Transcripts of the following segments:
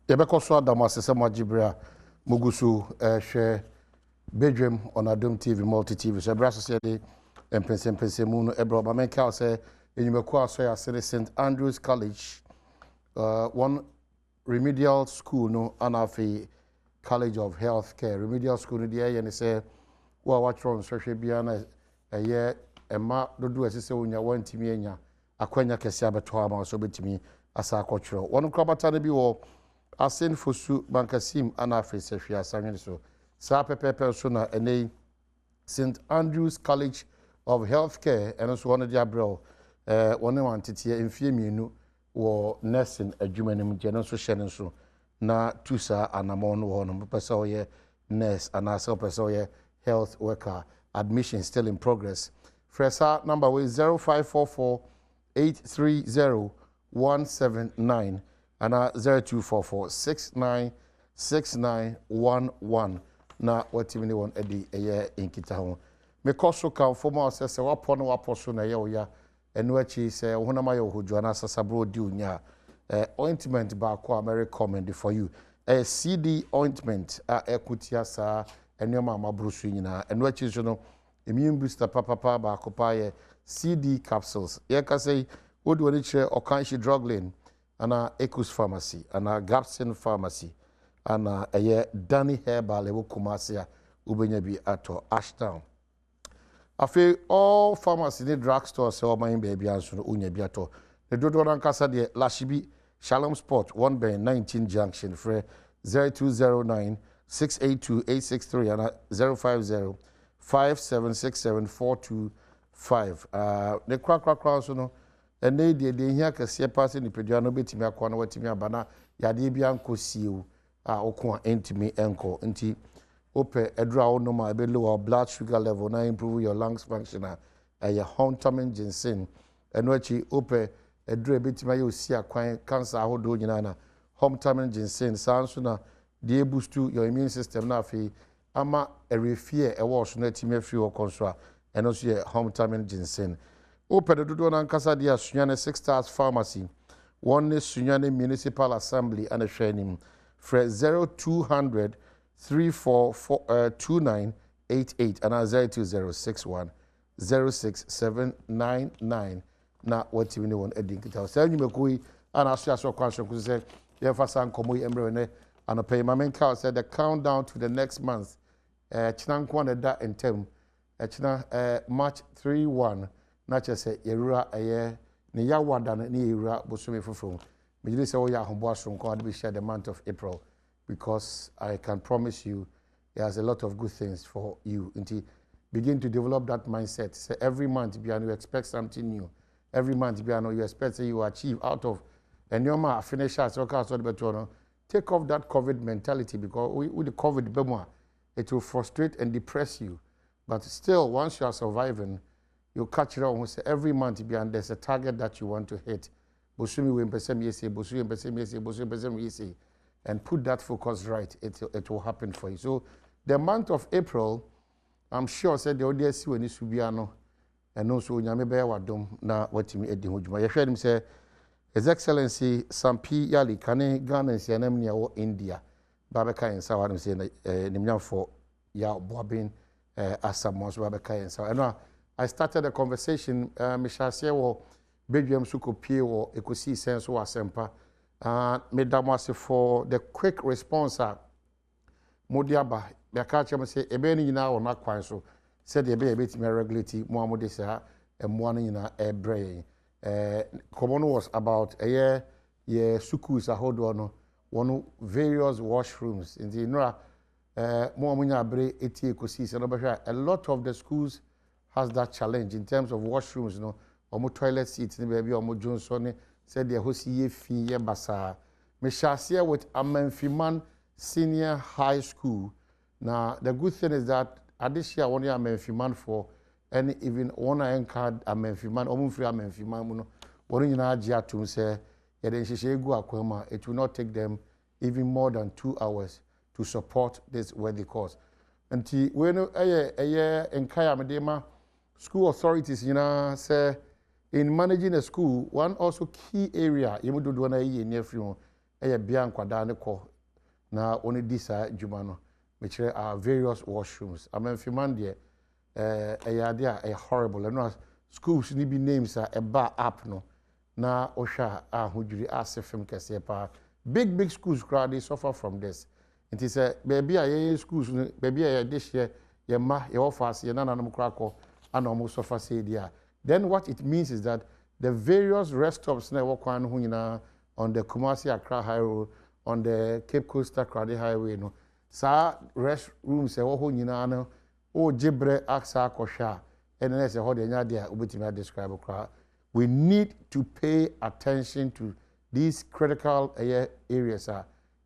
Yebeko so Adam asesema Jibria Mugusu share Badwam on Adom TV multi TV. So Brasa said Mpensenpensenmu no ebro ba men ka say enyumeko aso ya St Andrews College one remedial school no anafi College of Healthcare remedial school no dey yen say wa watron sohwe bia na eye ema dodo asese onya wantimi enya akwanya kese abeto ama so betimi asa akotwero wonu krabata na bi wo asen fosu bankasim anafi sehwe asanwe so sa pepepe so na ene St Andrews College of Healthcare and so one dia bro one wantete emfie mienu wo nursing adwumanim je no so hye so na tusa anamon wo no pesa oye nurse anasa pesa oye health worker admission still in progress. Fresa number was 0544 830 179 and 0244 696911 na watimi ne won edi eye inkita ho me koso kan fomo asese wapo no wapo so na ye oya enu achi se honama ye hodwa na sasabro di unya ointment ba ko very recommend for you a CD ointment a ekutia sa enema amabrusu nyina enu achi so no immune booster papa ba ko pa ye CD capsules ye ka say wodi woni kire okanshi drug lane ana Ecus pharmacy ana Gapson pharmacy ana eye Danny Herbal ewo Kumasia ubenya bi ato Ashtown afi all pharmacy ne drug stores se o man baby anso unya bi ato ne dodo ran kasa de Lashibi Shalom Sport 1 bay 19 junction free 0209 682 863 and 050 5767 ne krakrakra so no ene de hia kase pass ni pedua no betimi akwa no watimi abana yade bia nkosiewu okon entimi enko nti ope edra wo no ma be lower blood sugar level na improve your lungs function your homtamin ginseng eno achi ope edra betimi ayo si akwan cancer ahodo nyina na homtamin ginseng sanso na dey boost your immune system na afi ama erefie ewo so na timi afi wo konso eno so ye homtamin ginseng ope de dodo na nkasa dia sunyane 6 stars pharmacy one sunyane municipal assembly and a training for 0200 342988 and 02061 06799 na watimi ne won edin kita so anyumekoi ana aso kwanso ku se ye fasa nkomo emre ne anopay mamenka said the countdown to the next month china nko na da entem china March 31 na chese yerura eye ne yawada ne yerura bosome fofo me say we ya hobo aso nko ade be share the month of April because I can promise you there's a lot of good things for you. Until begin to develop that mindset. So every month you expect something new. Every month you expect you achieve out of and your ma finish as take off that COVID mentality because with the COVID it will frustrate and depress you. But still, once you are surviving, you catch it on every month there's a target that you want to hit. And put that focus right, it will happen for you. So the month of April, I'm sure said the audience when is Subiano and also Nyame be wadom na watimi edi hojuma. Ye hwɛ nim say His Excellency Sampi Yali kane Ghana nsianem ne wo India. Ba be kan sa wadom say nimnyamfo ya boabin asamo so ba be kan sa. And I started a conversation me shase wo Badwam so kopie wo ekosi sense wo asempa. Madam for the quick response Modiaba, the catcher say a benny now on that quine so said the baby to me regularity Mohammed and one in a brain. Common was about a year sukus a hold one various washrooms in the Nora Mohammed Bre 80 ecosis. A lot of the schools has that challenge in terms of washrooms, or toilet seats, baby or more Johnson. Said the Hosi Fi Basa. Me share with Amenfiman Senior High School. Now, the good thing is that at this year, 1 year Amenfiman for any even 1 year card Amenfiman, Omunfree Amenfiman, one in Ajia to say, it will not take them even more than 2 hours to support this worthy cause. And when a year in Kaya Medema, school authorities, say, in managing a school, one also key area, you would do one a year near from bia nkwadaa ne kɔ na oni di saa dwuma no me kire various washrooms amemfiman de ade a horrible no schools ni bi names a eba app no na ohwa a hodwiri asefem kese pa big schools crowd they suffer from this. It is a baby a schools baby a dish ye ma ye offers ye nananom krako and almost suffer say dia. Then what it means is that the various rest stops na wo kwan ho nyina on the Kumasi Accra Highway, on the Cape Coast Crowded Highway no sa rest rooms e wo ho nyina no o jebre aksa akosha and then say how the nya dia obetimi describe kra. We need to pay attention to these critical areas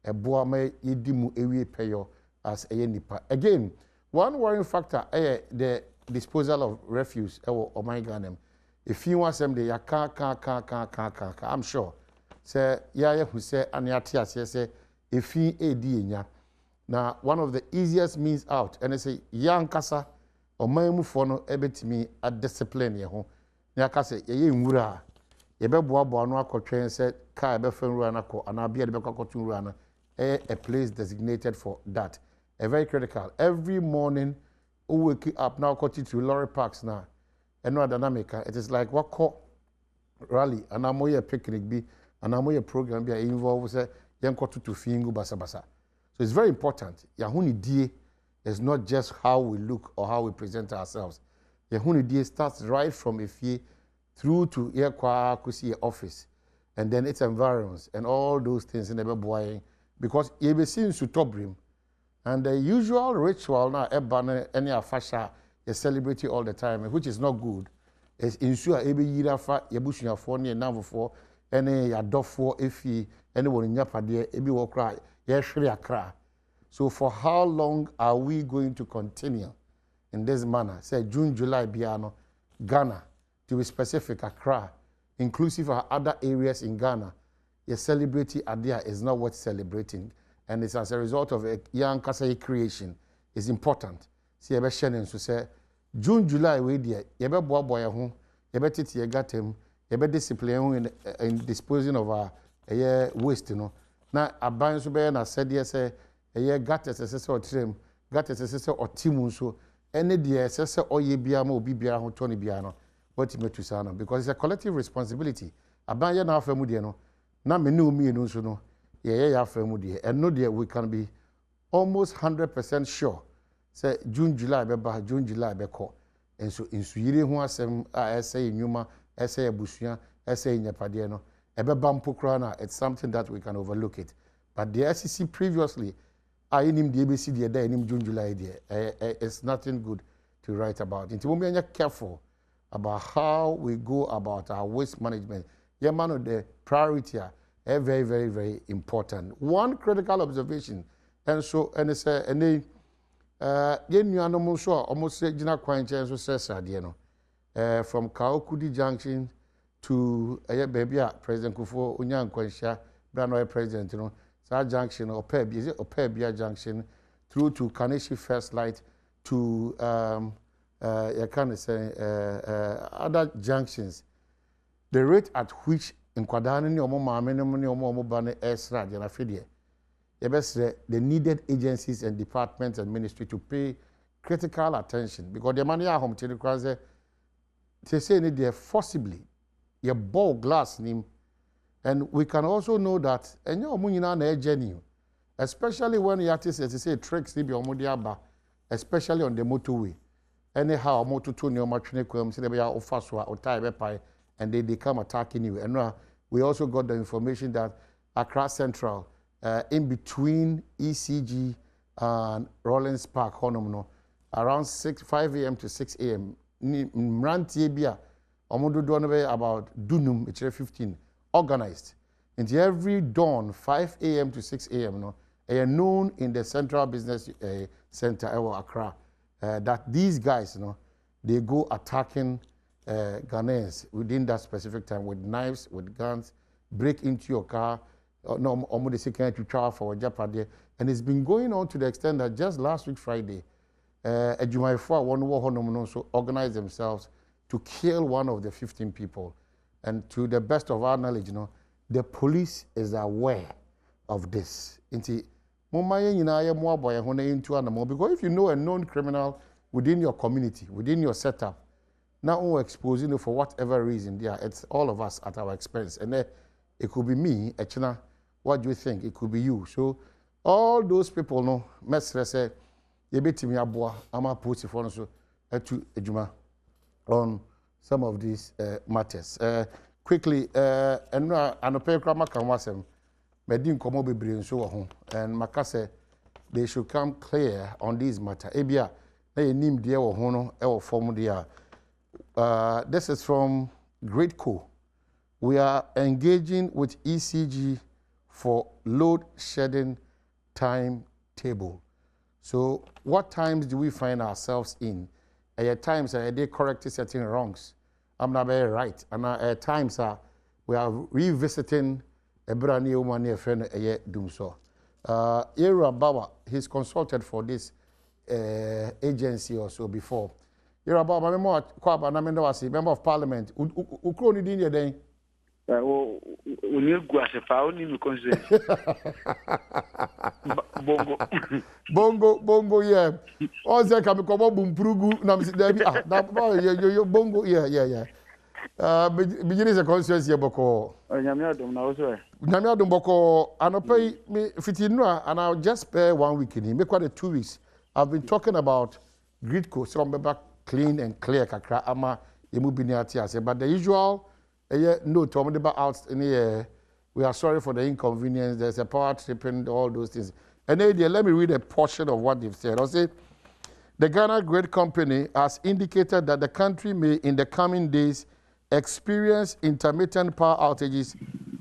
eboa ma yedimu ewie peyo as nipa. Again, one worrying factor the disposal of refuse or my ganem. If you want them, they are I'm sure. Say yeah who say aniati say if he nya. Now one of the easiest means out and they say young kasa or my mufono ebetimi a discipline ye ho. Na kasa ye nwura ye beboa no akotwen say car be fen ruwa na ko ana bia de be kwakotun ruwa na a place designated for that. A very critical. Every morning we wake up now cut to lorry parks now. And no dynamic. It is like what call rally and I'm a picnic be and I'm a program be involved with say young cut to fingu basa basa. So it's very important. Yahuni die is not just how we look or how we present ourselves. Yahuni die starts right from a fee through to Yekwa Kusi office and then its environs and all those things in the boy because you be seen to top rim. And the usual ritual now any fasha you celebrate all the time, which is not good. Is ensure every year fa yebusunya for ne na for any adofo efi anyone nyapa de ebi wo kra ye hwere akra. So for how long are we going to continue in this manner? Say June, July biano Ghana to be specific Accra inclusive of other areas in Ghana. Your celebrity idea is not worth celebrating, and it's as a result of a young Kasai creation. It's important. See, I be so say June, July, we dear, you be boy home, you be titi gatem, you be discipline in disposing of our waste, you know. Now, a band so be na said yes, a year got as or trim, got as or timun so any dear assessor or ye biamo bibia hon Tony Biano, what you to sana because it's a collective responsibility. A band now famudiano. Na me know me no so no ye afemu de and no de we can be almost 100% sure say June July be ko and so insuyire ho asem a say nyuma say abusua say nyapade no e be bampo kra na it's something that we can overlook it but the SEC previously I nim the ABC the day nim June July there it's nothing good to write about it. We be careful about how we go about our waste management. Yeah, man, the priority are very, very, very important. One critical observation, and so, and it's and they, you almost say, Jina Quanchen, so says, from Kaokudi Junction to baby, President Kufo, Unyan Quansha, Branoy President, you know, that junction or Pebia Junction through to Kaneshi First Light to, you can say, other junctions. The rate at which in Kwadani ni omo maame ni omo bane esra de na fedie the needed agencies and departments and ministry to pay critical attention because the money are home to the they say ni there forcibly your ball glass nim and we can also know that enye omo nyina na journey especially when you artists say tricks ni bi omo de aba especially on the motorway anyhow motor to ni omo twene kwam say they be offer so o tie be pai and they come attacking you. And we also got the information that Accra Central, in between ECG and Rollins Park, around 5 a.m. to 6 a.m., Mrantiebia, about Dunum, it's 15, organized. And every dawn, 5 a.m. to 6 a.m., they are known in the Central Business Center, Accra, that these guys, they go attacking Ghanaians within that specific time with knives, with guns, break into your car, almost to travel for Japade. And it's been going on to the extent that just last week, Friday, a Jumaifua also organized themselves to kill one of the 15 people. And to the best of our knowledge, the police is aware of this. Inti mumma nyina ye mo aboye ho na into anamo, because if you know a known criminal within your community, within your setup, now exposing it for whatever reason, yeah, it's all of us at our expense. And it could be me, Echina. What do you think? It could be you. So all those people, no, mesre say, you bet me aboa, ama put it for so to ejuma on some of these matters. Quickly, and anope krama kan wasem, medin komo bebre nso wo ho, and makase they should come clear on this matter. Ebia na yenim de wo ho no e wo form dia. This is from GRIDCo. We are engaging with ECG for load shedding timetable. So what times do we find ourselves in? At times they correct certain wrongs. I'm not very right. And at times we are revisiting a brand new one near friend Dumso. Era Bawa, he's consulted for this agency or so before. You're about my member of Parliament. Ukroni dinye den. Bongo, yeah. Oze kami kobo bumprugu na msidabi yo bongo, yeah. Beginning the constituency boko. Nyame adom na oso e. Nyame adom boko anopai me fitinua, and I'll just spare 1 week in him. Make quite 2 weeks. I've been talking about GRIDCo, so I'm back clean and clear kakra ama emu biniati ase, but the usual note out in here. We are sorry for the inconvenience. There's a power tripping, all those things. And then let me read a portion of what they've said. I'll say, the Ghana Grid Company has indicated that the country may, in the coming days, experience intermittent power outages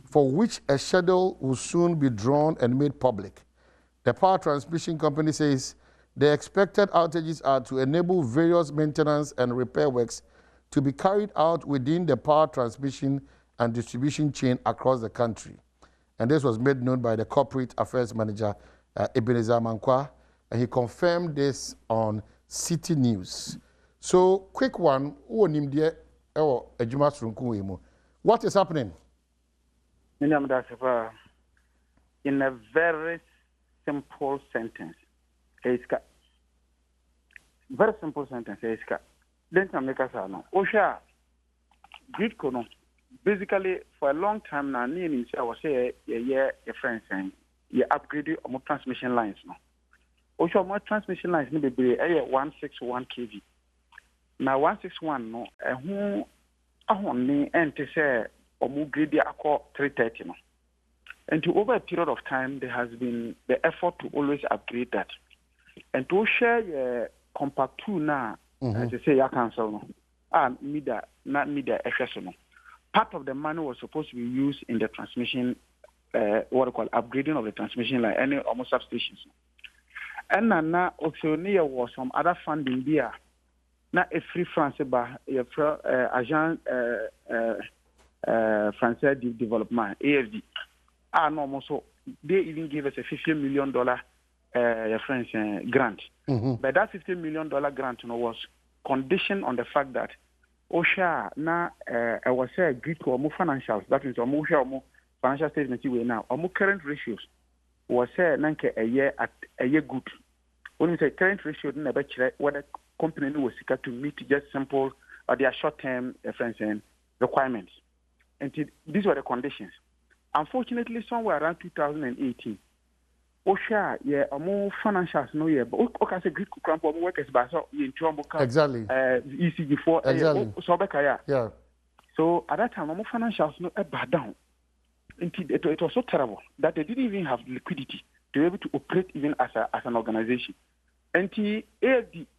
for which a schedule will soon be drawn and made public. The power transmission company says the expected outages are to enable various maintenance and repair works to be carried out within the power transmission and distribution chain across the country. And this was made known by the Corporate Affairs Manager, Ebenezer Mankwa, and he confirmed this on City News. So, quick one, what is happening? In a very simple sentence, very simple sentence, then I make us know. Osha, GRIDCo no. Basically, for a long time now, I was say a friend saying, you upgrade your transmission lines no. Osha, more transmission lines need to be 161 kV. Now 161 no, who only and to say upgrade the 330 no. And to over a period of time, there has been the effort to always upgrade that, and to share compact two now. As you say, your council no. Not mida no. Part of the money was supposed to be used in the transmission, what I call upgrading of the transmission line, any almost substations. And now also there was some other funding there. Not a free France agent Français Development AFD. No, so they even gave us a $50 million grant. But that $50 million grant was conditioned on the fact that OSHA now I was say GRIDCo or financials, that means OSHA financial statement we now or current ratios was say nanke a year good. When we say current ratio, never check what the company was seeking to meet just simple or their short-term requirements. And these were the conditions. Unfortunately, somewhere around 2018, OSHA, more financials, no, but okay, say GRIDCo cramp workers, but so in exactly. ECG for exactly. Yeah. So at that time, more financials no bad down. It was so terrible that they didn't even have liquidity to be able to operate even as an organization. And the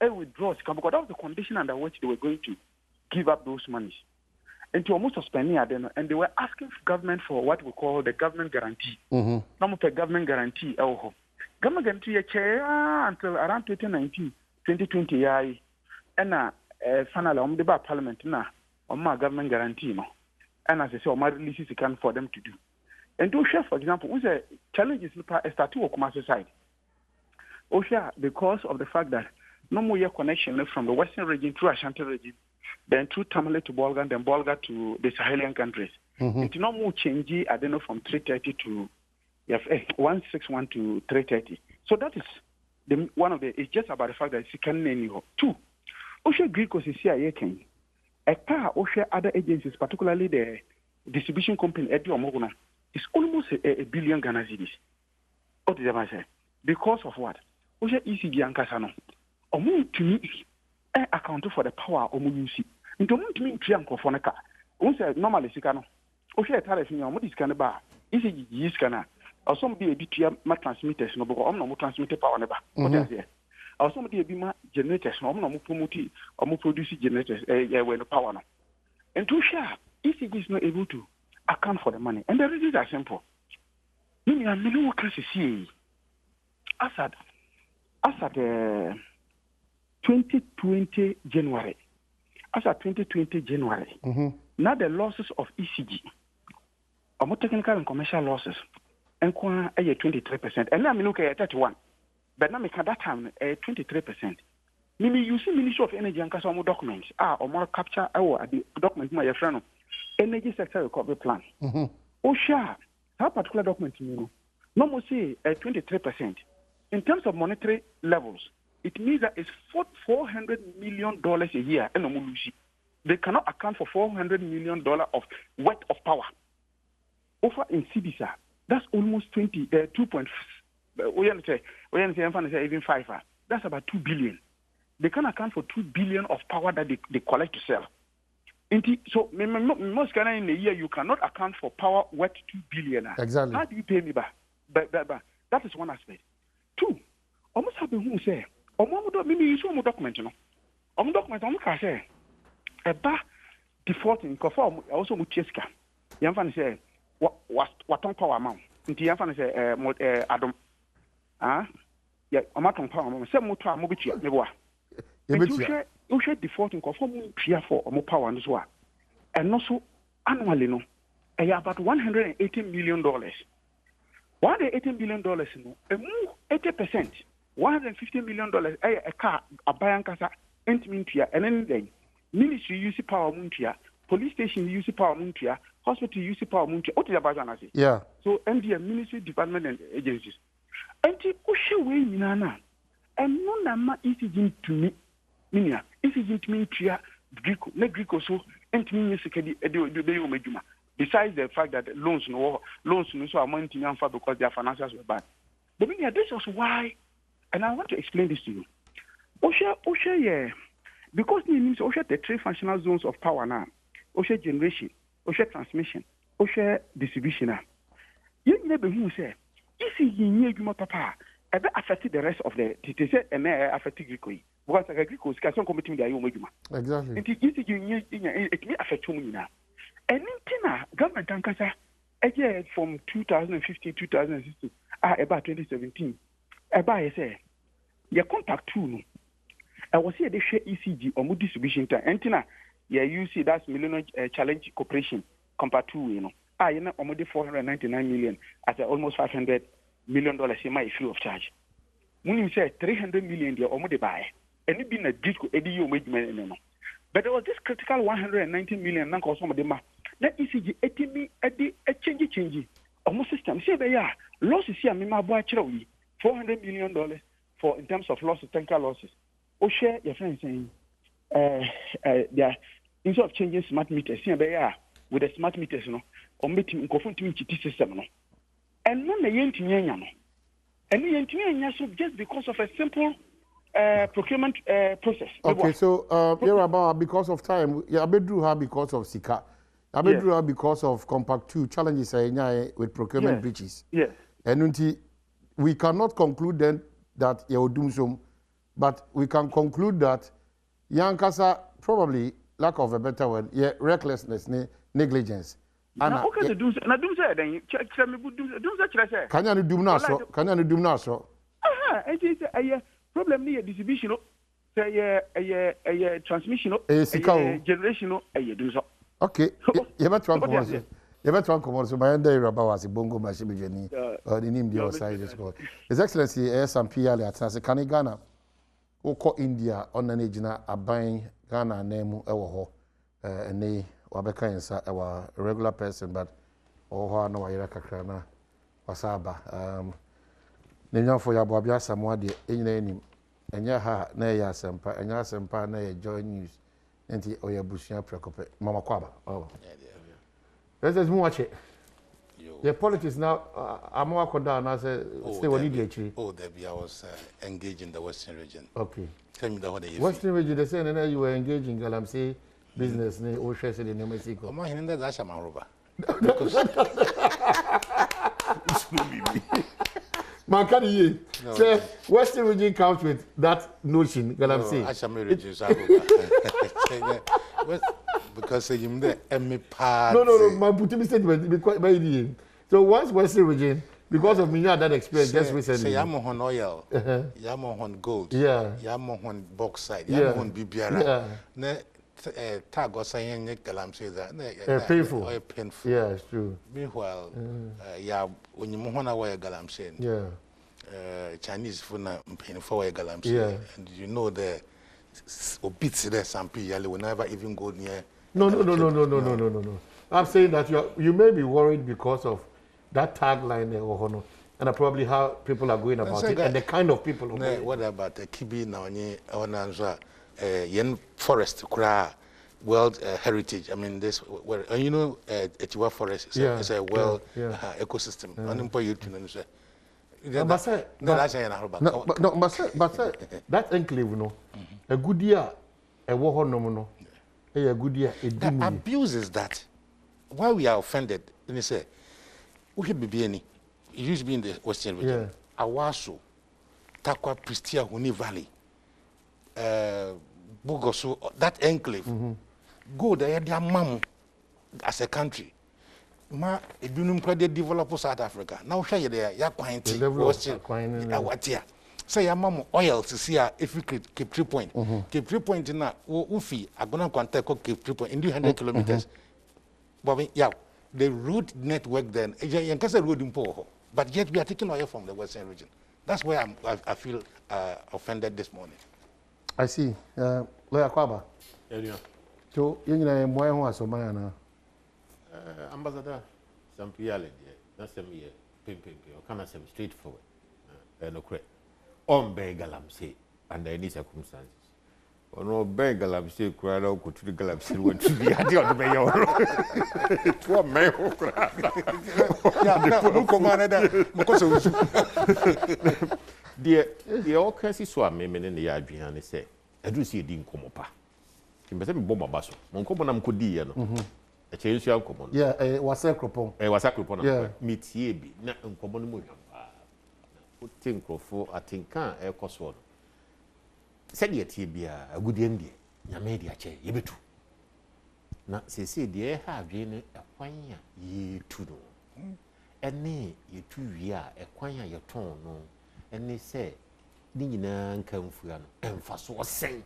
withdrawals because that was the condition under which they were going to give up those monies. And to almost suspending them, and they were asking government for what we call the government guarantee. Not a government guarantee. Government guarantee until around 2019, 2020. And finally, the parliament now on my government guarantee. No, and as I say, my releases can for them to do. And OSHA, for example, was a challenge is started to commercial side. OSHA, because of the fact that no more connection from the western region through Ashanti region, then through Tamale to Bolga, then Bolga to the Sahelian countries. It's no more change, I don't know, from 330 to You have 161 to 330. So that is one of the. It's just about the fact that she can name you. Two, Osha GRIDCo is CIA can. A car Osha other agencies, particularly the distribution company Eddie Omoguna, is almost a billion Ghana cedis. What is the say? Because of what? Osha ECG and Casano. Omu to me account for the power of Musi. Into Omu to me triangle for Naka. Once normally Sikano. Osha tariff in your Mudis Canaba. ECG is Cana. Or somebody a bit my transmitters, no, but I'm not transmitted power never. What is it? Or somebody a bit my generators, no, I'm not promoting or more producing generators, when the power. And to share, ECG is not able to account for the money. And the reasons are simple. Meaning, I'm no workers see as at 2020 January. As at 2020 January. Now the losses of ECG, or more technical and commercial losses, and 23%. And now I look at 31. But now at that time 23%. Maybe you see Ministry of Energy and Casamo documents or more capture our the document my friend energy sector recovery plan. OSHA, that particular document you know, no say 23%. In terms of monetary levels, it means that it's $400 million a year. And they cannot account for $400 million of worth of power. Over in CBSA, that's almost 2 point. Even 5. That's about 2 billion. They can account for 2 billion of power that they collect to sell. So most Ghana in a year you cannot account for power worth 2 billion. Exactly. How do you pay me back? But that is one aspect. Two, almost have who say, maybe you saw my document, you know. Document can say about defaulting conform also Mucheska. Yamfan say what on power amount. Yamfan say Adom. Yeah, I'm not on power. Some more time, Mobitia, Newa. You should defaulting conform for more power on this one. And also annually, no, about $118 million. $118 million, no, 80%, $150 million, a car, a bayankasa, Mintia, and anything. Ministry use power Muntia, police station use power Muntia, hospital use power Muntia. What is about Janasi? Yeah. So, NDM, ministry, department, and agencies. And the Usha way, Nana, and no nama ECG to me, Minia, ECG to me, Tria, GRIDCo, not GRIDCo, so, and to me, Majuma. Besides the fact that loans no so amount in Yanfa because their finances were bad. But Minia, this is why, and I want to explain this to you. Osha, yeah, because it means Osha the three functional zones of power now. Osha generation, Osha transmission, Osha distribution. You never who say, if you need papa, it affected the rest of the and affected GRIDCo. Because GRIDCo is some committee that you make. Exactly. It may affect you now. And in government Ankasa, again from 2015, 2016, about 2017, about I say, your contact tool. I was here they share ECG or more distribution time. And you see that's Millennium Challenge Corporation compared to you know almost 499 million at almost $500 million in my free of charge. When you say 300 million, they almost buy, and it been a GRIDCo edu. But there was this critical 190 million. Now, some of them that ECG a change. Almost system. See there, losses here. Me my boy $400 million for in terms of losses, technical losses. Oh, share your friends saying, yeah, instead of changing smart meters, see there with the smart meters, you know, or meeting confronting system, no, and none the yen and the yen just because of a simple procurement process. Okay, so here about because of time, yeah, I drew her because of Sika. I drew her because of Compact 2 challenges with procurement breaches. Yes. And we cannot conclude then that you do so, but we can conclude that Yankasa probably lack of a better word, recklessness, negligence. And okay, do say then can you do now so? Can you do now so? It is a problem near distribution, a transmission, a generation, a do so. Okay, you better come on. So my end about a bongo machine or the name the side is called. His Excellency S&P Ali at Ghana, Oko India on an agina a buying Ghana name ewo and they wabeka insa a regular person, but oh no I rakakrana wasaba nenya for ya boabia samoa de enyina enim enya ha na ya asempa enya asempa na ya joy news enti oya busua prekope mama kwaba let's move watch it. The politics now I'm walking down I say stay what did actually I was engaged in the Western region. Okay, Tell me the what they Western region they say and you were engaged in Galamsey business ne o share in New Mexico. Oma hinda da sha maroba. Man can you say Western region comes with that notion Galamsey. Asha region because you the emi part. No, my putting statement because by so once Western region because of me had that experience just recently. Say Yamohon oil, Yamohon gold, Yamohon bauxite, Yamohon bibiara. Ne tag or saying Galamsey that painful. Painful. Yeah, it's true. Meanwhile, when you mohona way Galamsey. Chinese for na painful way Galamsey. And you know the obits there some people will never even go near. No. I'm saying that you may be worried because of that tagline or and probably how people are going about it and the kind of people. What about the Kibi now? Yen forest kura world heritage. I mean this. You know, Etiwa forest is a world ecosystem. But that enclave, no, a good year, a war no, a good year. The abuse is that why we are offended. And they say, we should be any. It used to be in the Western region. Awaso, Takwa, Pristia, Huni Valley, Bogoso, that enclave. Go there, their mom as a country. Ma, it didn't develop South Africa. Now, share there, ya quainty, what here? Say, your mom oil to see if we could keep 3 point. Keep 3 point in that, Ufi, I'm going to contact keep 3 point in 200 kilometers. But yeah, the road network then, road in Poho, but yet we are taking oil from the Western region. That's why I feel offended this morning. I see. Lawyer Kwaba. So, you know, why was Omana? Ambassador, some reality, that's some year, pimping, or can I say straightforward? No correct. On Galamsey under any circumstances. Or no Galamsey cried out to the Galamsey went to be at the mayor. To a mayor. The all crazy swam in the yard behind say, I do see a ding come up. In the bomber basso, Moncomonam could be, a change your common. Yeah, was a crop. A was a crop. Yeah, meet ye be not uncommon. Think for I think can't a cosword. Said yet he be a good Indian. Yamedia che, ye too. Now, say, dear, have been a quine ye too. And nay, ye 2 year a quine your tone, no. And they say, Nina come for and fast was saying.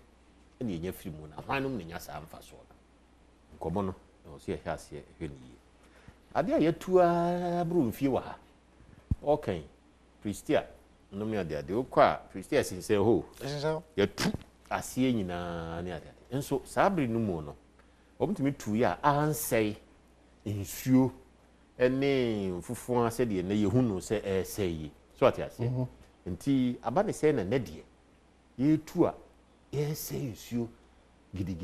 And ye free moon, a fine in your sam fast sword. Common, no, see a house here, when ye. Are there yet 2 broom fewer? Okay. Pristia, no me there. The Oka, Pristia since say, oh, you're 2 I see in a near that. And so Sabri no more. Open to me 2 years, I say, in few, and name Fufuan said, ye who no say, so what I say. And tea, about the saying a neddy. Ye 2 yes, say, you giddy,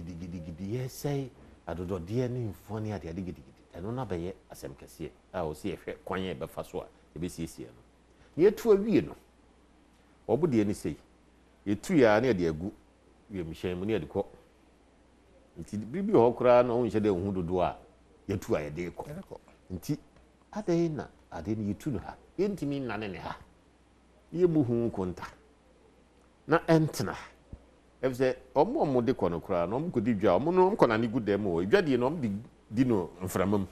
yes, say, I do not dear name funny at the giddy, and on other yet, as I'm can see, I will see a fair quine but fast one, the BCC. Near 2 a year, no. What would any say? Ye 2 years near the good, you Michel near the court. Until Bibi Hokra, no one said who do do, ye 2 a day. Until I didn't you to her. Ain't me none any ha. Ye muhu conta. Na entena. If the Omo de Conocra, no could be job, no can any good demo, if you know the dino from them.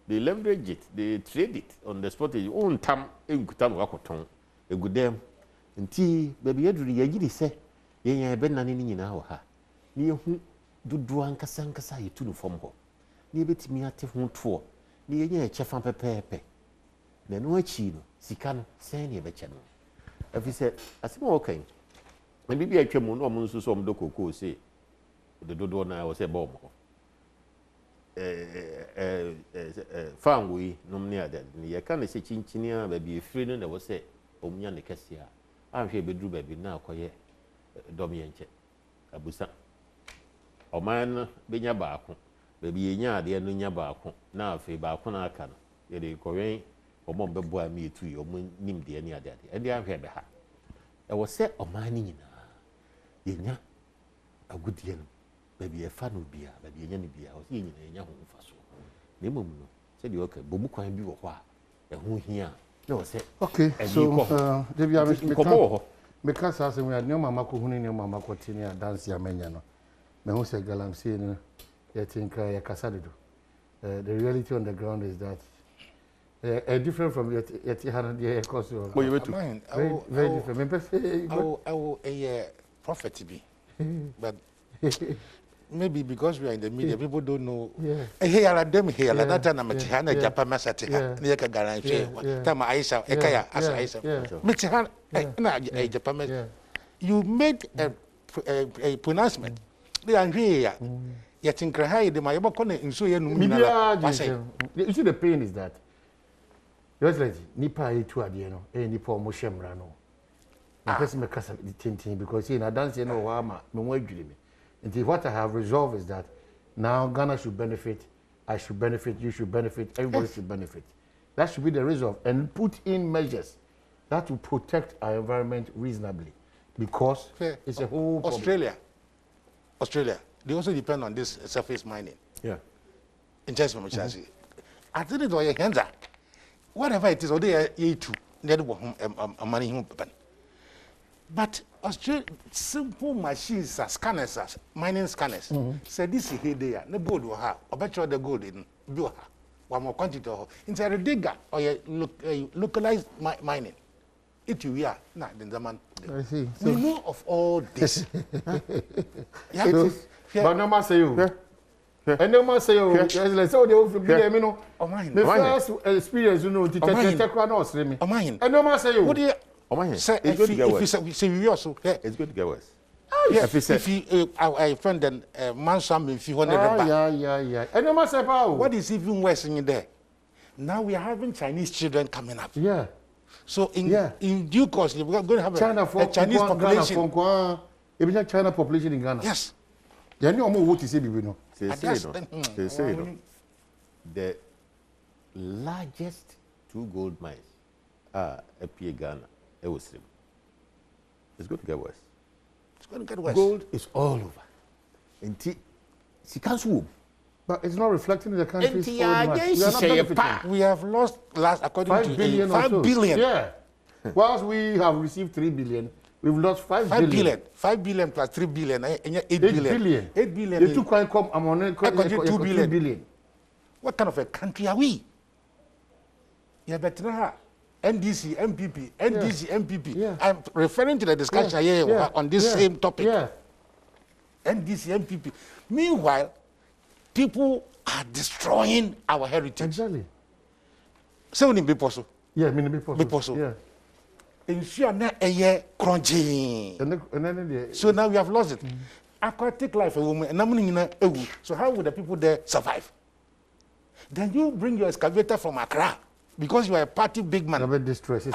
They leverage it, they trade it on the spot. Your own time, a good time, a good damn. And tea, baby, Edri, say, ye have been in our near who do Duanca Sancasa, you to from home. Near bit me at home 4, near ye chef and pepe. Then no chino, Sicano, Sanya Bechano. If he said, I said, okay. Maybe I came on almost some doco say, the Dodona was a bomb. fan we no me ada ni ye kan se chinchini a ba bi free no na wo se omunya ne kase a ahwe bedru ba bi na akoye dom ye nche abusa oman benya baako ba bi yenya ade no nya baako na afi baako na aka no ye de kowen omo bebo a mi etu ye omo nim de ni ade ade ahwe be ha e wo se oman ni nyina yenya agudie no ba bi e fa no bia ba bi yenya ne bia o se nyina yenya ho fa so na mom no se de okay bomu kwan bi wo ho a e ho hia na o se okay so de bia me kan sa se we adne mama ko hunu ne mama ko tini a dance ya menya no me hu se galamsey no ye tinka ya kasa do the reality on the ground is that different from yet had the course very different me perfect I will a prophet be but maybe because we are in the media, people don't know. Hey, I them here. Like that time, I'm a China, Japan, Massachusetts. Near Garanti. Time Aisha, Ekaya, as Aisha. Michigan, Japan. You made a pronouncement. They are here. Yet in Krahai, the Mayabakone in Suya. You see, the pain is that. Just like Nipa to Adiano, Nipa Moshem Rano. The person makes us tinting because in a dance, you know, Wama, no more dreaming. And what I have resolved is that now Ghana should benefit, I should benefit, you should benefit, everybody should benefit. That should be the resolve, and put in measures that will protect our environment reasonably, because it's a whole Australia, they also depend on this surface mining. Yeah. In terms of Machazi. I think it was a hands whatever it is, or they are too, they don't money. But Australia, simple machines as scanners, as mining scanners. So this is here there. The gold will have. I bet you the gold in do one more quantity of inside a digger or a localized mining. It you are not the man. I see. So, we know of all this. But no man say you. And no man say you. Let's say they will be there. You know, the first experience you know to take one or streaming. And no man say you. It's good to get worse. It's good to get worse. If you, I friend then man some if you want to yeah. And no man say what is even worse in there? Now we are having Chinese children coming up. Yeah. So in due course we're going to have a Chinese population. China population in Ghana. Yes. They know what to say, you know. They say the largest 2 gold mines are up here Ghana. It's going to get worse. It's going to get worse. Gold is all over. And she can't swoop. But it's not reflecting in the country's we have lost according to 5 billion. 5 billion. Yeah. Whilst we have received 3 billion, we've lost 5 billion. 5 billion plus 3 billion, 8 billion. 8 billion. They took come among 2 billion. What kind of a country are we? Yeah, but NDC, MPP, NDC, MPP. Yeah. I'm referring to the discussion here on this same topic. Yeah. NDC, MPP. Meanwhile, people are destroying our heritage. Exactly. So many people so. Yeah, many people so. Yeah. Ensure na eye crunching. So now we have lost it. Aquatic life, a woman, so how would the people there survive? Then you bring your excavator from Accra. Because you are a party big man. A distress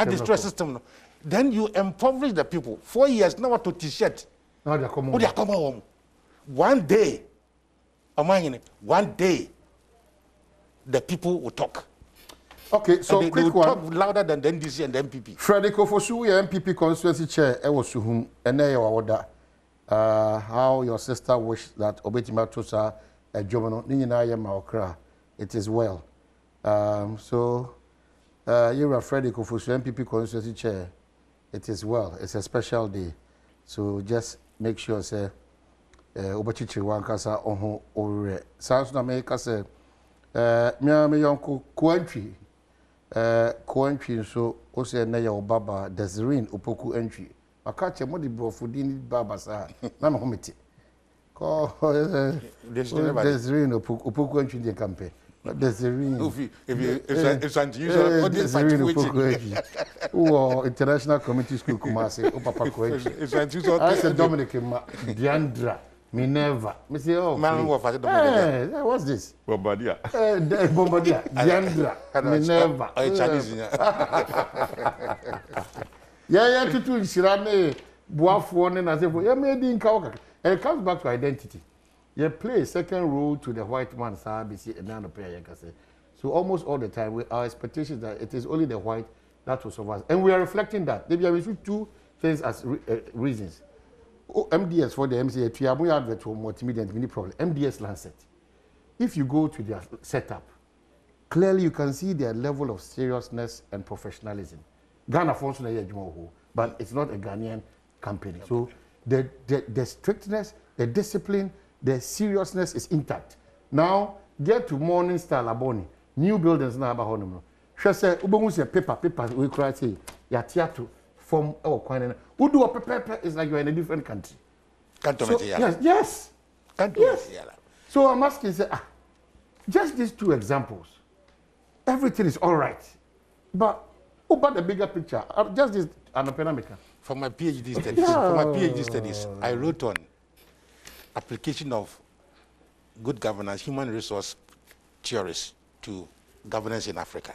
system. Then you impoverish the people. 4 years, now what to t-shirt. Now they are coming home. One day, the people will talk. Okay, so they will talk louder than the NDC and the MPP. Freddy Kofosu, your MPP constituency chair, Ewosuhum, and order. How your sister wished that Obetima Tosa, a Jomano, Nina Yamaokra. It is well. So, you are Freddy Kofosu, MPP constituency chair. It is well. It's a special day. So just make sure, say, Obachichi Wankasa Oho Ore. Sounds na make us say, me yonko Kuentry. Kuentry, so, Ose Naya Obaba, Desirine, Opoku entry. I catch a modi bro for Dini Baba, sir. Mama Homiti. Call Desirine, Opoku entry in the campaign. Desirine. It's International Community School Kumasi, Papa Kuentry. I said Dominic Diandra. Minerva. Me say, oh, Man, what's this? Bombardier. Bombardier. Diandra. Minerva. Chinese. Yeah, tutu Shirane, Boafone, and Azefo. Yeah, made in Kawaka. And it comes back to identity. You play a second role to the white man, Sabisi, and none of say. So almost all the time, our expectation is that it is only the white that will survive. And we are reflecting that. Maybe I will see two things as reasons. MDS for the MCA, Tiamu advert for multimedia and mini problem. MDS Lancet. If you go to their setup, clearly you can see their level of seriousness and professionalism. Ghana functionally, but it's not a Ghanaian company. So the strictness, the discipline, the seriousness is intact. Now get to Morning Star Laboni, new buildings now about Honum. She said, "Ubomu say paper, we cry say ya theatre from our coin. Who do a paper is like you're in a different country." So, yes. So I'm asking, say, just these two examples, everything is all right, but about the bigger picture, just this anophenamica. For my PhD studies, I wrote on application of good governance, human resource theories to governance in Africa.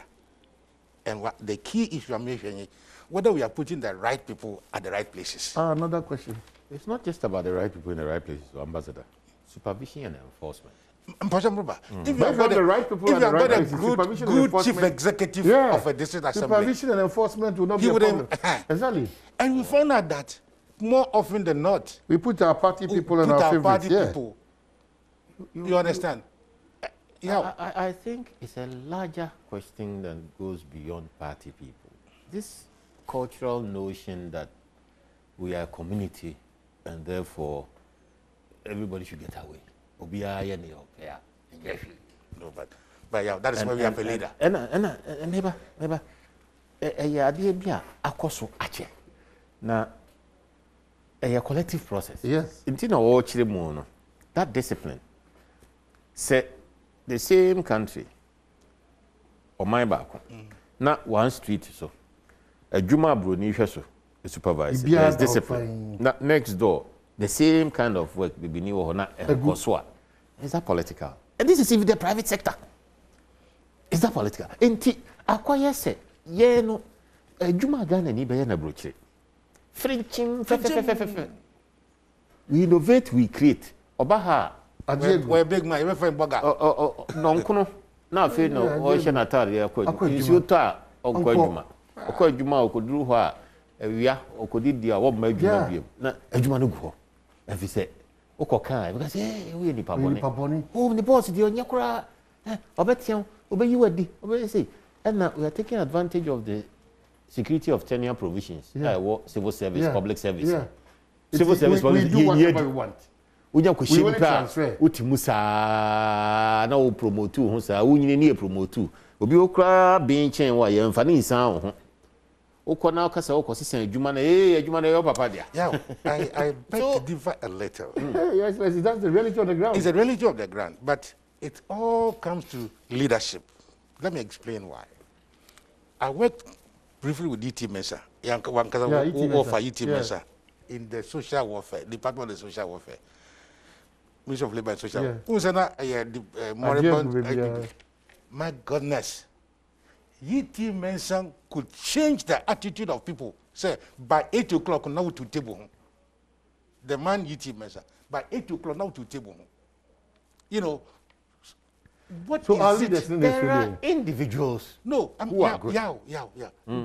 And what the key issue I'm mentioning is whether we are putting the right people at the right places. Another question. It's not just about the right people in the right places, Ambassador. Supervision and enforcement. If you have got the right people at the right places, good chief executive of a district assembly, supervision and enforcement will not be a problem. Exactly. And we find out that more often than not, we put our party people and our favorites. People. You understand? Yeah. I think it's a larger question that goes beyond party people. This cultural notion that we are a community and therefore everybody should get away. No, but yeah, that is why we have a leader. And neighbor, a idea be a coso ache. Now, a collective process. Yes. Intina all chile that discipline. Say the same country or my back. Not one street so. A Juma Bruni so the supervisor. There's discipline. Not next door. The same kind of work we new or not is that political? And this is even the private sector. Is that political? Enti acquire say, yeah no Juma Ghana ni be na broche. Frenchim we innovate, we create. Obaha we big man, we find boga. Nonkono na fe no o she na tare ya kwa. Nsi to a onko adwuma. Okọ adwuma okoduru ho a awia okodidi a wo ma adwuma biem. Na adwuma no gu ho. Efi say okoka because we ni paboni. Oh the boss dey onyakura. Obetian obeyi wadi. Obe say and we are taking advantage of the security of tenure provisions. Civil service, public service. Yeah. Civil service we do whatever we want. We will transfer. Utimusa na o promote ho sa unyine ni promote. Obi okra bin chen wa ye mfa ni nsan ho. Okona okasa okosisen adwuma na adwuma na yo papa dia. Yeah, I beg to differ a little. Yes, that's the reality of the ground. It's the reality of the ground, but it all comes to leadership. Let me explain why. I worked briefly with E.T. Mensah. E.T. Mensah in the social warfare, Department of Social Warfare. Ministry of Labor and Social Warfare. My goodness. E.T. Mensah could change the attitude of people. Say, by 8 o'clock, now to table. The man E.T. Mensah, by 8 o'clock, now to table. You know, what so is it? There are individuals who are good.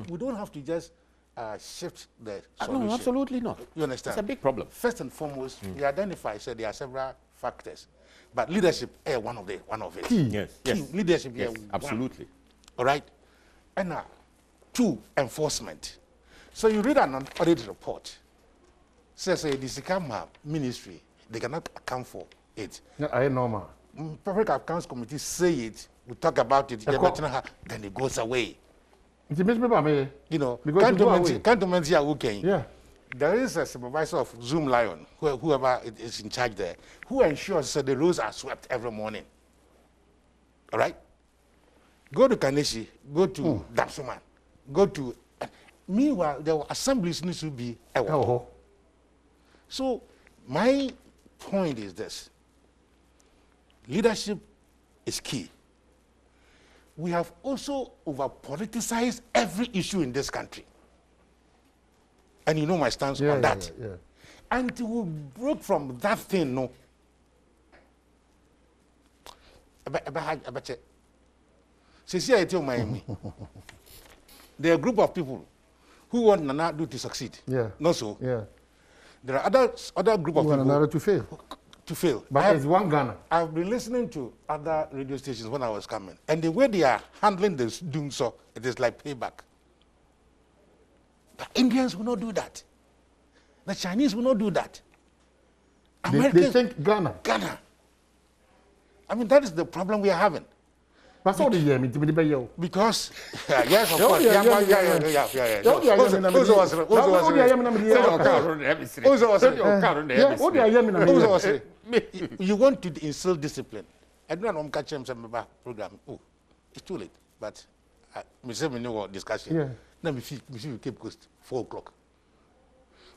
We don't have to just shift the solution. No, absolutely not. You understand? It's a big problem. First and foremost, we identify, so there are several factors. But leadership is one of it. Yes. Leadership is absolutely. All right? And two, enforcement. So you read an audit report. Says the Sikama ministry, they cannot account for it. I normal. Public Accounts Committee say it, we talk about it, then it goes away. You know, cantonments here okay. Yeah. There is a supervisor of Zoom Lion, whoever is in charge there, who ensures that the roads are swept every morning. All right? Go to Kaneshi, go to Dapsuman, go to... meanwhile, the assemblies need to be... So, my point is this. Leadership is key. We have also over-politicized every issue in this country. And you know my stance on that. Yeah. Until we broke from that thing, no. There are a group of people who want Nana to succeed. Yeah. Not so. Yeah. There are other group of Who want people Nana to fail. to fail. But it's one Ghana. I've been listening to other radio stations when I was coming, and the way they are handling this doing so, it is like payback. The Indians will not do that. The Chinese will not do that. They think Ghana. Ghana. I mean, that is the problem we are having. But so Because, yes, of Yeah, course. yeah, You want to instill discipline. I don't know catch him some program. Oh, it's too late. But we say we know discussion. Yeah. Now we keep coast 4 o'clock.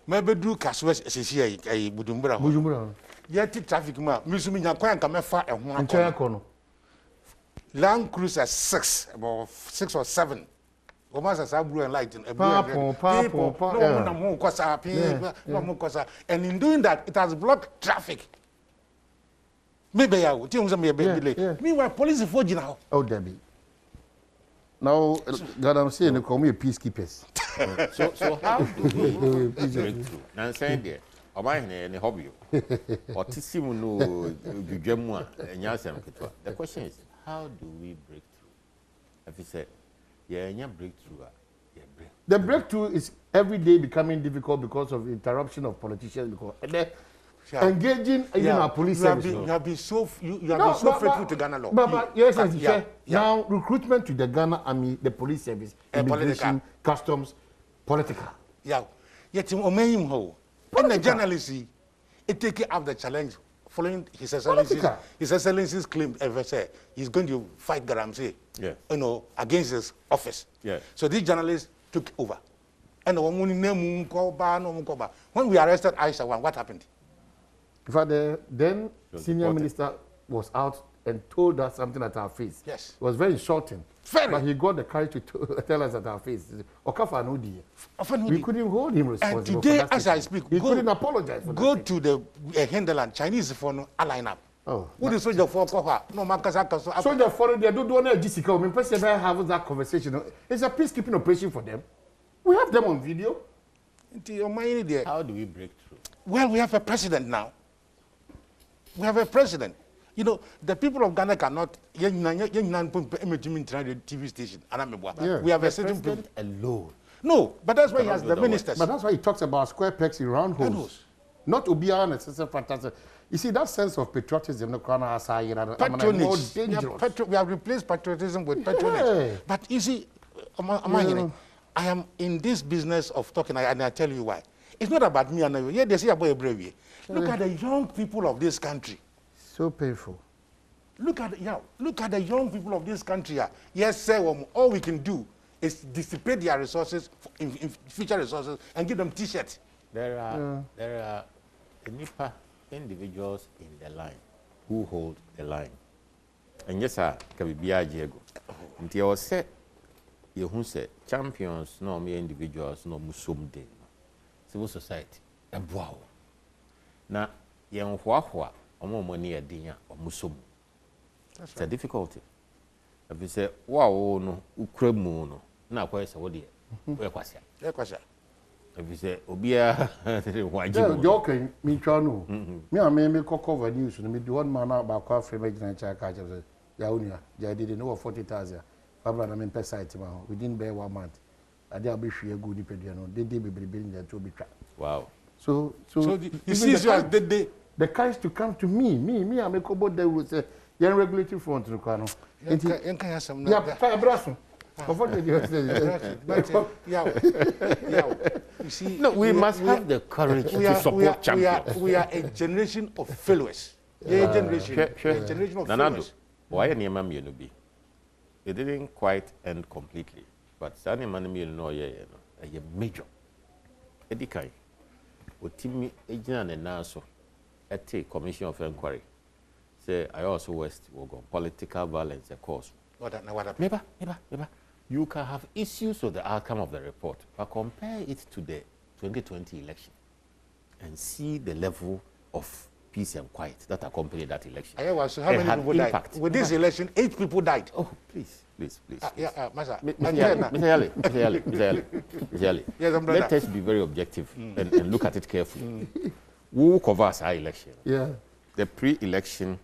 Maybe do Caswes SCI a Bujumbura. Yet traffic ma, Musumina Kwan come far and one. Land Cruiser 6, about 6 or 7. Almost as blue and light and and in doing that, it has blocked traffic. Maybe I would tell you delay. Meanwhile, police is forging now. Oh, Debbie. Now, God, I'm saying they call me peacekeepers. So how do we break through? Now, I'm saying there. The question is, how do we break through? If you say, breakthrough, the breakthrough is every day becoming difficult because of interruption of politicians. Because engaging even our police service. You have been so faithful to Ghana law. But yes, now recruitment to the Ghana Army, the police service, immigration, customs, political. Yeah. Yet when the journalist it take up the challenge following His Excellency's claim ever say he's going to fight Garamsey, against his office. Yeah. So these journalists took over. And when we arrested Aisha, what happened? In fact, the then senior minister was out and told us something at our face. Yes. It was very insulting. Very. But he got the courage to tell us at our face. We couldn't hold him responsible. And today, as I speak, he couldn't apologize for that. Go to the Hinterland, Chinese for no line up. Oh. Who the soldier for? No, soldier for they don't want to Jessica. We have that conversation. It's a peacekeeping operation for them. We have them on video. How do we break through? Well, we have a president now. We have a president. You know, the people of Ghana cannot TV station. We have a certain president alone. No, but that's why he has the ministers. But that's why he talks about square pegs in round holes. Not to be honest, it's a fantastic. You see, that sense of patriotism, patronage. We have replaced patriotism with patronage. But you see, I am in this business of talking, and I tell you why. It's not about me and you. They say about a brave. Look at the young people of this country. So painful. Look at the young people of this country. Yes, sir. All we can do is dissipate their resources, in future resources, and give them T-shirts. There are individuals in the line who hold the line. And yes, sir, can be Diego. Until I said, you say champions, no mere individuals, no musum day. Civil society, a wow. Now, young Huahua. Money a dinner or musum. It's a difficulty. If you say, wow, no, Ukramuno, now quite a word. If you say, Obia, joking, me, Chano. Me, I may make cover news and me do 1 man out about coffee, making a check. Yaunia, I didn't know 40,000. Fabra, I'm in Pesite, we didn't bear 1 month. I dare be sure good depending. They did be building there to be trapped. Wow. So you see, the courage to come to me, I make about the with a young regulatory front to Kano. You see, no, we must have the courage to support champions. We are a generation of failures. A generation of failures. Why any man be? It didn't quite end completely, but Sani man me no a major. Edikai. Otimi ejina ne naso. a commission of inquiry. Say, I also West will go political violence, of course. Maybe. You can have issues with the outcome of the report, but compare it to the 2020 election and see the level of peace and quiet that accompanied that election. So how many people died? With this election, 8 people died. Oh, please. Master. Mr. Yali, let us be very objective and look at it carefully. Who covers our election? Yeah. The pre-election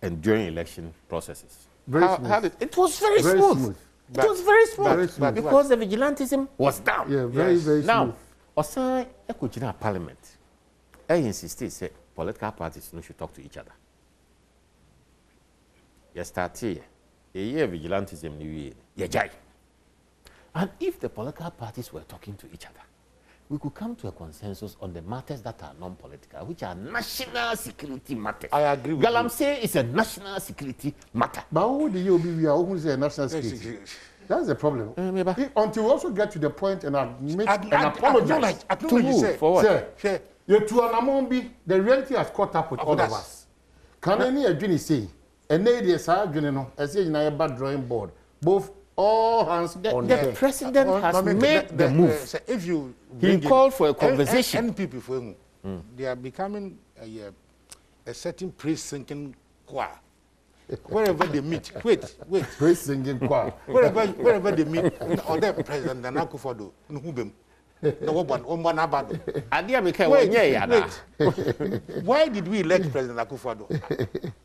and during election processes. It was very smooth. It was very smooth because the vigilantism was down. Yeah, very smooth. Now, Osan Ekujina Parliament, I insisted say political parties should talk to each other. You start here. A year vigilantism new year. And if the political parties were talking to each other, we could come to a consensus on the matters that are non-political, which are national security matters. I agree with Galam say it's a national security matter. But who the UOB we are always a national security? That's the problem. Until we also get to the point and admit and apologize. To who? For what? Sir, the reality has caught up with all of us. Can any adwini say? And they I say in a bad drawing board. Both all hands on the president has made the move. If you he called for a conversation. NPP for him, they are becoming a certain praise-singing choir. Wherever they meet, wait. Praise-singing choir. Wherever they meet, or the president, the Nakufado, Nhubem. Why did we elect President Akufo-Addo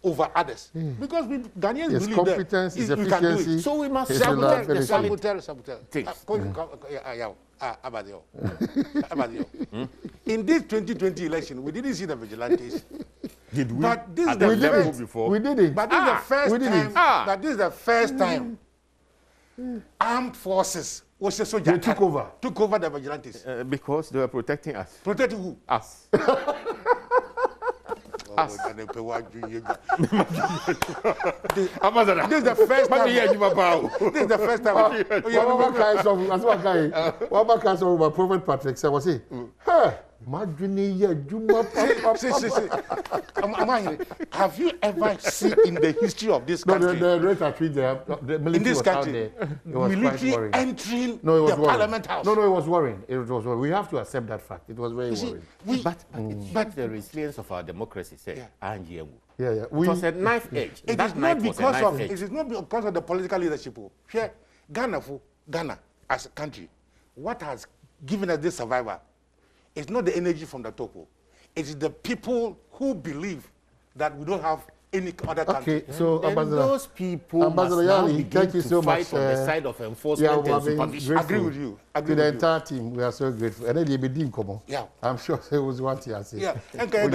over others? Because Ghanaians his believe competence, his efficiency, so we must sabotage. In this 2020 election, we didn't see the vigilantes. Did we? But this is the first before. We did it. But this is the first time. But this is the first time armed forces. They took over the vigilantes. Because they were protecting us. Protecting who? Us. This is the first time. This is the first time. Prophet Patrick said, "Was he? Have you ever seen in the history of this country? In this country, military entering the Parliament House. No, it was worrying. It was worrying. We have to accept that fact. It was very worrying. But the resilience of our democracy said, yeah. It was a knife edge. It is not because of the political leadership. Here, Ghana as a country, what has given us this survival? It's not the energy from the top. It is the people who believe that we don't have any other country. Okay, so those people must now begin to fight on the side of enforcement and supervision. I agree with you. To the entire team, we are so grateful. And then they be doing come on. Yeah. I'm sure it was one thing I said. Yeah. Okay,